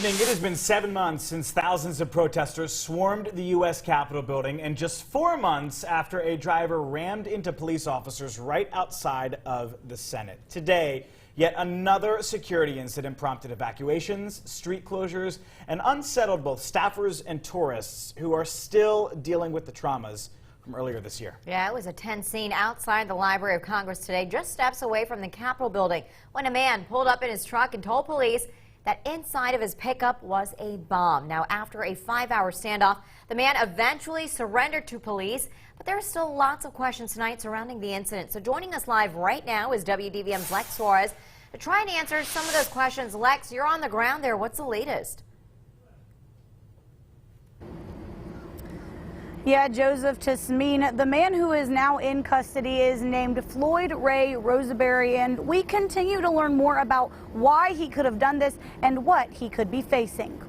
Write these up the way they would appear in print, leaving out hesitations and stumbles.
evening. It has been 7 months since thousands of protesters swarmed the U.S. Capitol building, and just 4 months after a driver rammed into police officers right outside of the Senate. Today, yet another security incident prompted evacuations, street closures, and unsettled both staffers and tourists who are still dealing with the traumas from earlier this year. Yeah, it was a tense scene outside the Library of Congress today, just steps away from the Capitol building, when a man pulled up in his truck and told police that inside of his pickup was a bomb. Now, after a 5-hour standoff, the man eventually surrendered to police, but there are still lots of questions tonight surrounding the incident. So joining us live right now is WDVM's Lex Suarez to try and answer some of those questions. Lex, you're on the ground there. What's the latest? Yeah, Joseph, Tasmin, the man who is now in custody is named Floyd Ray Roseberry, and we continue to learn more about why he could have done this and what he could be facing.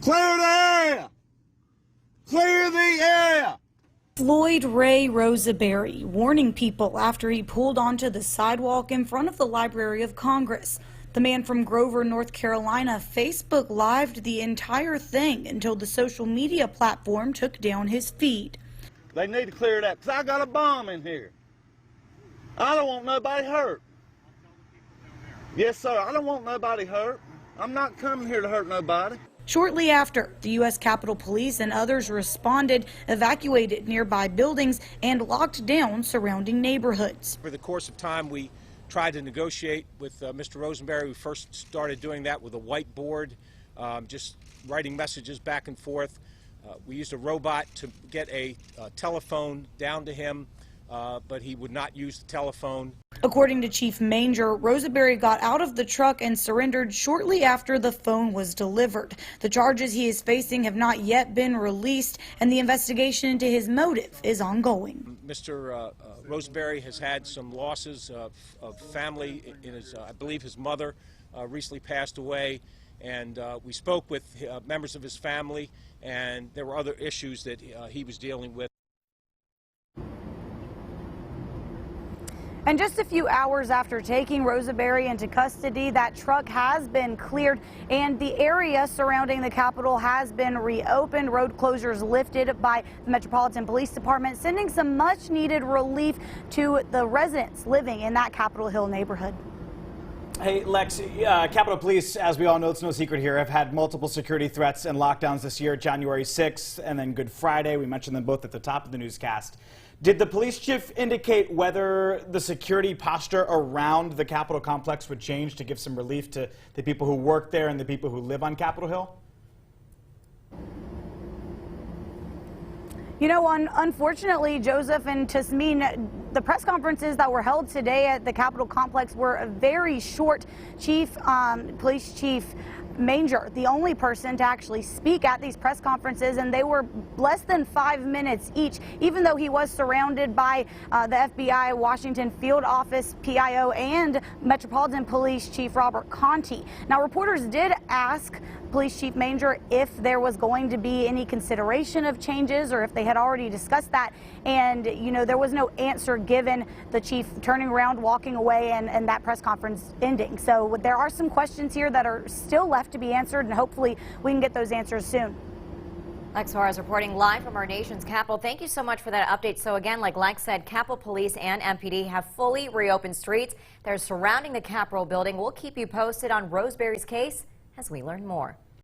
Clear the area! Clear the area! Floyd Ray Roseberry warning people after he pulled onto the sidewalk in front of the Library of Congress. The man from Grover, North Carolina, Facebook lived the entire thing until the social media platform took down his feed. They need to clear it up, because I got a bomb in here. I don't want nobody hurt. Yes, sir, I don't want nobody hurt. I'm not coming here to hurt nobody. Shortly after, the U.S. Capitol Police and others responded, evacuated nearby buildings, and locked down surrounding neighborhoods. For the course of time, we tried to negotiate with Mr. Rosenberry. We first started doing that with a whiteboard, just writing messages back and forth. We used a robot to get a telephone down to him, but he would not use the telephone. According to Chief Manger, Roseberry got out of the truck and surrendered shortly after the phone was delivered. The charges he is facing have not yet been released, and the investigation into his motive is ongoing. Mr. Roseberry has had some losses of family. In his, I believe his mother recently passed away, and we spoke with members of his family, and there were other issues that he was dealing with. And just a few hours after taking Roseberry into custody, that truck has been cleared and the area surrounding the Capitol has been reopened. Road closures lifted by the Metropolitan Police Department, sending some much needed relief to the residents living in that Capitol Hill neighborhood. Hey, Lex, Capitol Police, as we all know, it's no secret here, have had multiple security threats and lockdowns this year, January 6th and then Good Friday. We mentioned them both at the top of the newscast. Did the police chief indicate whether the security posture around the Capitol complex would change to give some relief to the people who work there and the people who live on Capitol Hill? You know, unfortunately, Joseph and Tasmin, the press conferences that were held today at the Capitol complex were very short. Police Chief Manger, the only person to actually speak at these press conferences, and they were less than 5 minutes each, even though he was surrounded by the FBI Washington Field Office PIO and Metropolitan Police Chief Robert Conti. Now, reporters did ask Police Chief Manger if there was going to be any consideration of changes or if they had already discussed that, and you know, there was no answer given, the chief turning around, walking away, and that press conference ending. So there are some questions here that are still left to be answered, and hopefully we can get those answers soon. Lex Suarez reporting live from our nation's capital. Thank you so much for that update. So again, like Lex said, Capitol Police and MPD have fully reopened streets. They're surrounding the Capitol building. We'll keep you posted on Roseberry's case as we learn more.